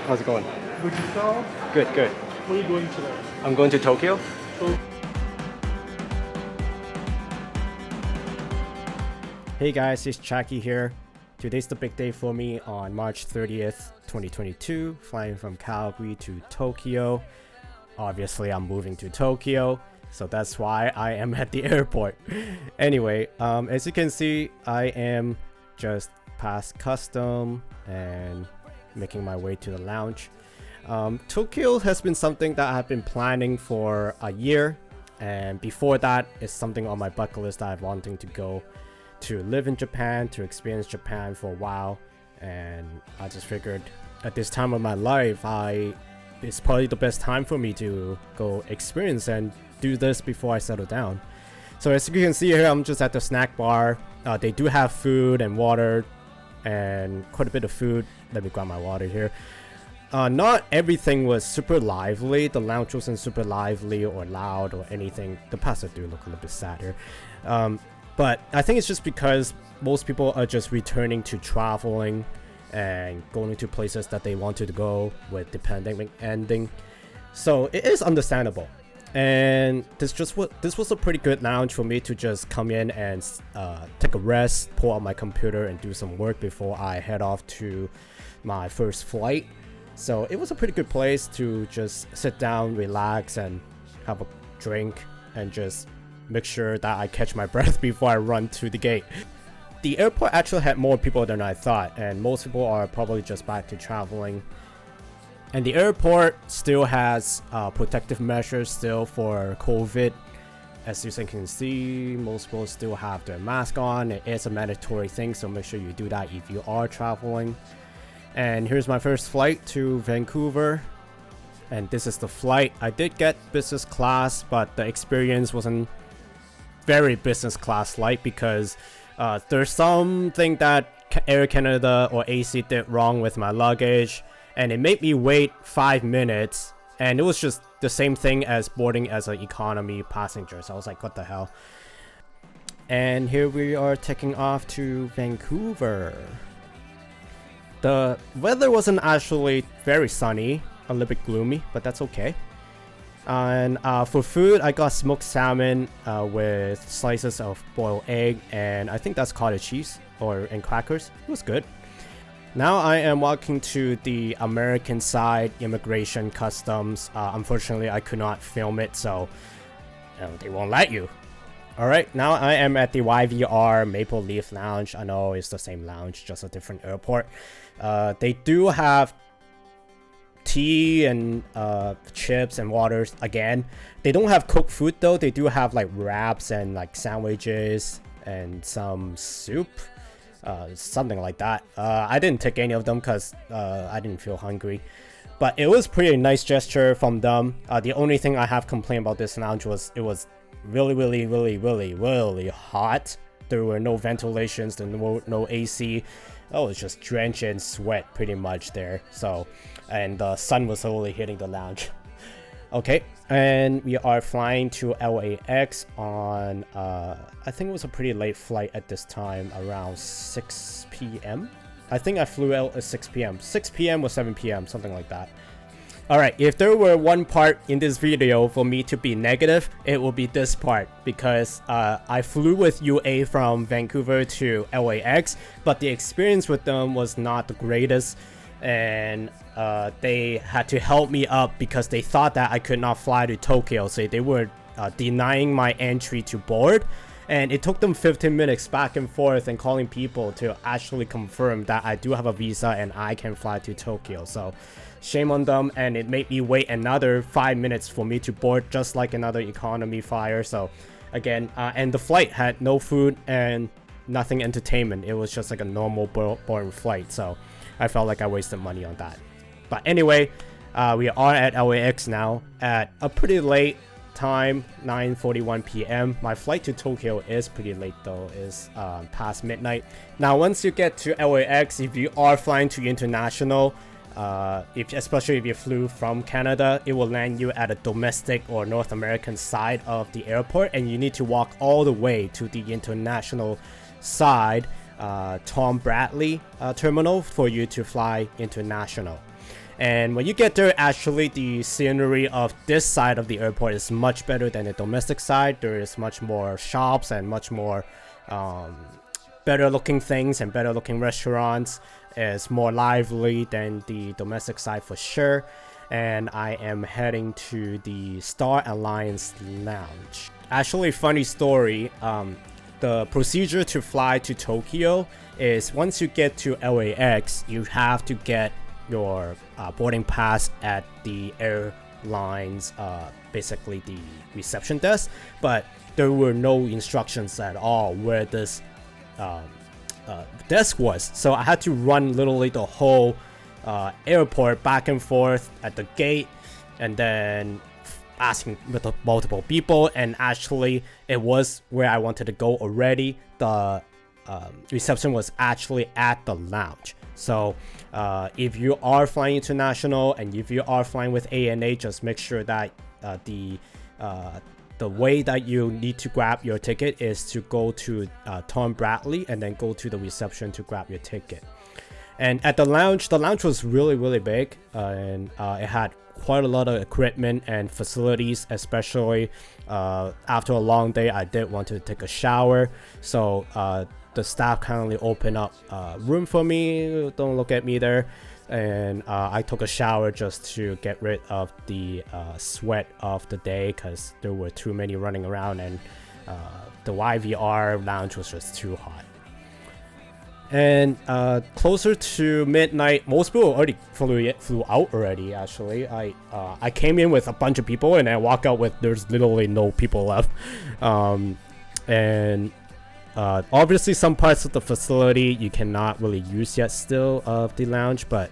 How's it going? Good yourself? Good, good. Where are you going today? I'm going to Tokyo. So, Hey guys, it's Chaki here. Today's the big day for me on March 30th, 2022, flying from Calgary to Tokyo. Obviously, I'm moving to Tokyo, so that's why I am at the airport. Anyway, as you can see, I am just past custom and making my way to the lounge. Tokyo has been something that I've been planning for a year, and before that, it's something on my bucket list that I've wanting to go to live in Japan, to experience Japan for a while. And I just figured at this time of my life, it's probably the best time for me to go experience and do this before I settle down. So as you can see here, I'm just at the snack bar. They do have food and water and quite a bit of food. Let me grab my water here. Not everything was super lively. The lounge wasn't super lively or loud or anything. The pasta do look a little bit sad here. But I think it's just because most people are just returning to traveling and going to places that they wanted to go with the pandemic ending. So it is understandable. And this was a pretty good lounge for me to just come in and take a rest, pull out my computer and do some work before I head off to my first flight. So it was a pretty good place to just sit down, relax, and have a drink and just make sure that I catch my breath before I run to the gate. The airport actually had more people than I thought, and most people are probably just back to traveling. And the airport still has protective measures still for COVID. As you can see, most people still have their mask on. It is a mandatory thing, so make sure you do that if you are traveling. And here's my first flight to Vancouver. And this is the flight. I did get business class, but the experience wasn't very business class like because there's something that Air Canada or AC did wrong with my luggage, and it made me wait 5 minutes, and it was just the same thing as boarding as an economy passenger. So I was like, what the hell? And here we are taking off to Vancouver. The weather wasn't actually very sunny, a little bit gloomy, but that's okay. And for food, I got smoked salmon with slices of boiled egg, and I think that's cottage cheese and crackers. It was good. Now I am walking to the American side, immigration customs. Unfortunately, I could not film it, so they won't let you. Alright, now I am at the YVR Maple Leaf Lounge. I know it's the same lounge, just a different airport. They do have tea and chips and waters again. They don't have cooked food though. They do have like wraps and like sandwiches and some soup, something like that. I didn't take any of them because I didn't feel hungry, but it was pretty nice gesture from them. The only thing I have complained about this lounge was it was really hot. There were no ventilations, there were no AC. I was just drenched in sweat pretty much there. So, and the sun was slowly hitting the lounge. Okay, and we are flying to LAX on I think it was a pretty late flight at this time, around 6 p.m. I think I flew out at 6 p.m. 6 p.m. or 7 p.m. something like that. Alright, if there were one part in this video for me to be negative, it will be this part, because I flew with UA from Vancouver to LAX, but the experience with them was not the greatest, and they had to help me up because they thought that I could not fly to Tokyo, so they were denying my entry to board, and it took them 15 minutes back and forth and calling people to actually confirm that I do have a visa and I can fly to Tokyo. So shame on them, and it made me wait another 5 minutes for me to board, just like another economy flyer. So again, and the flight had no food and nothing entertainment. It was just like a normal boring flight, so I felt like I wasted money on that. But anyway, we are at LAX now at a pretty late time, 9:41 p.m. My flight to Tokyo is pretty late though, is past midnight. Now once you get to LAX, if you are flying to international, especially if you flew from Canada, it will land you at a domestic or North American side of the airport, and you need to walk all the way to the international side, Tom Bradley terminal, for you to fly international. And when you get there, actually the scenery of this side of the airport is much better than the domestic side. There is much more shops and much more better looking things and better looking restaurants. It's more lively than the domestic side for sure. And I am heading to the Star Alliance Lounge. Actually, funny story, the procedure to fly to Tokyo is once you get to LAX, you have to get your boarding pass at the airlines, basically the reception desk, but there were no instructions at all where this desk was. So I had to run literally the whole airport back and forth at the gate, and then asking multiple people, and actually it was where I wanted to go already. The reception was actually at the lounge. So if you are flying international and if you are flying with ANA, just make sure that the way that you need to grab your ticket is to go to Tom Bradley and then go to the reception to grab your ticket. And at the lounge was really big, and it had quite a lot of equipment and facilities, especially after a long day. I did want to take a shower, so the staff kindly opened up room for me. Don't look at me there. And I took a shower just to get rid of the sweat of the day, because there were too many running around, and the YVR lounge was just too hot. And closer to midnight, most people already flew out already. Actually, I came in with a bunch of people, and I walk out with there's literally no people left. And obviously some parts of the facility you cannot really use yet still of the lounge, but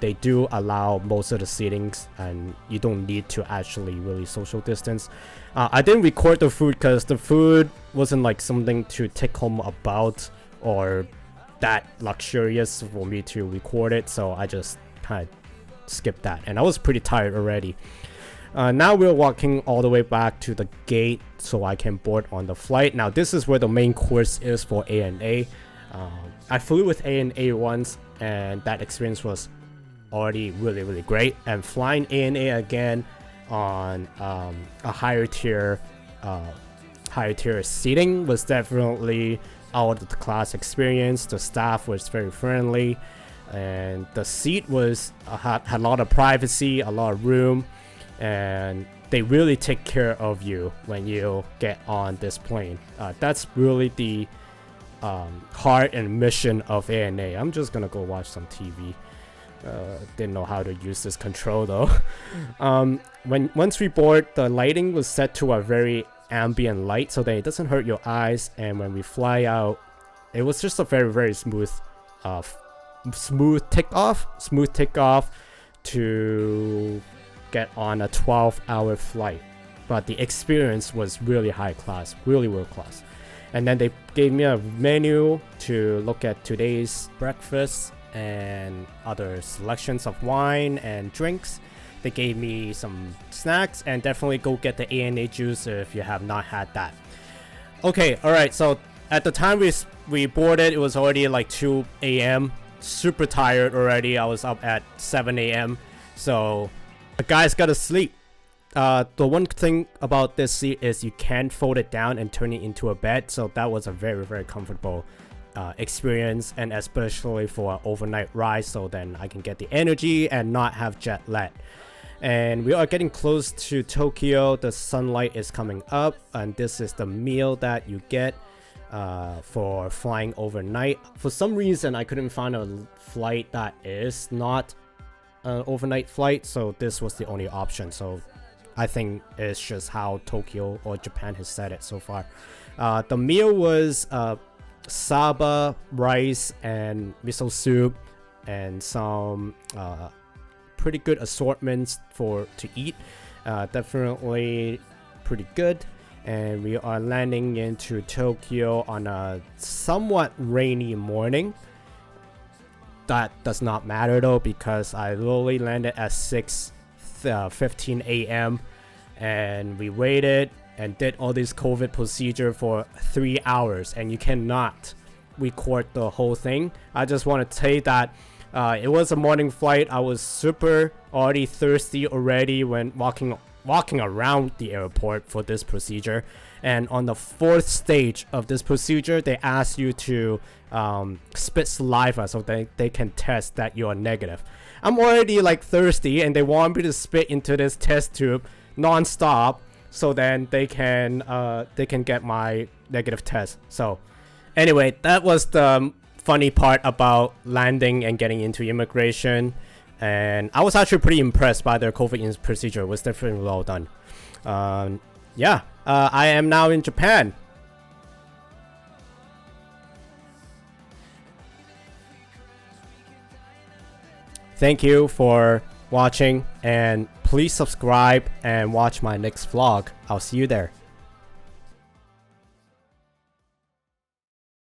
they do allow most of the seatings, and you don't need to actually really social distance. I didn't record the food because the food wasn't like something to take home about or that luxurious for me to record it, so I just kind of skipped that, and I was pretty tired already. Now we're walking all the way back to the gate so I can board on the flight. Now this is where the main course is for ANA. I flew with ANA once, and that experience was already really great, and flying ANA again on a higher tier seating was definitely out of the class experience. The staff was very friendly, and the seat was had a lot of privacy, a lot of room, and they really take care of you when you get on this plane. That's really the heart and mission of ANA. I'm just gonna go watch some TV. Didn't know how to use this control though. Once we board, the lighting was set to a very ambient light so that it doesn't hurt your eyes, and when we fly out, it was just a very smooth takeoff to get on a 12-hour flight. But the experience was really high class, really world class. And then they gave me a menu to look at today's breakfast and other selections of wine and drinks. They gave me some snacks, and definitely go get the ANA juice if you have not had that. Okay, alright, so at the time we boarded, it was already like 2 a.m. Super tired already. I was up at 7 a.m. So the guys gotta sleep. The one thing about this seat is you can fold it down and turn it into a bed, so that was a very comfortable experience, and especially for an overnight ride, so then I can get the energy and not have jet lag. And we are getting close to Tokyo. The sunlight is coming up, and this is the meal that you get for flying overnight. For some reason, I couldn't find a flight that is not an overnight flight, so this was the only option. So I think it's just how Tokyo or Japan has said it so far. The meal was saba, rice, and miso soup, and some pretty good assortments to eat. Definitely pretty good. And we are landing into Tokyo on a somewhat rainy morning. That does not matter though, because I literally landed at 6:15 a.m. and we waited and did all this COVID procedure for 3 hours, and you cannot record the whole thing. I just want to say that It was a morning flight. I was super already thirsty already when walking around the airport for this procedure. And on the 4th stage of this procedure, they ask you to spit saliva so they can test that you are negative. I'm already like thirsty, and they want me to spit into this test tube non-stop, so then they can get my negative test. So anyway, that was the funny part about landing and getting into immigration, and I was actually pretty impressed by their COVID procedure. It was definitely well done. I am now in Japan. Thank you for watching, and please subscribe and watch my next vlog. I'll see you there.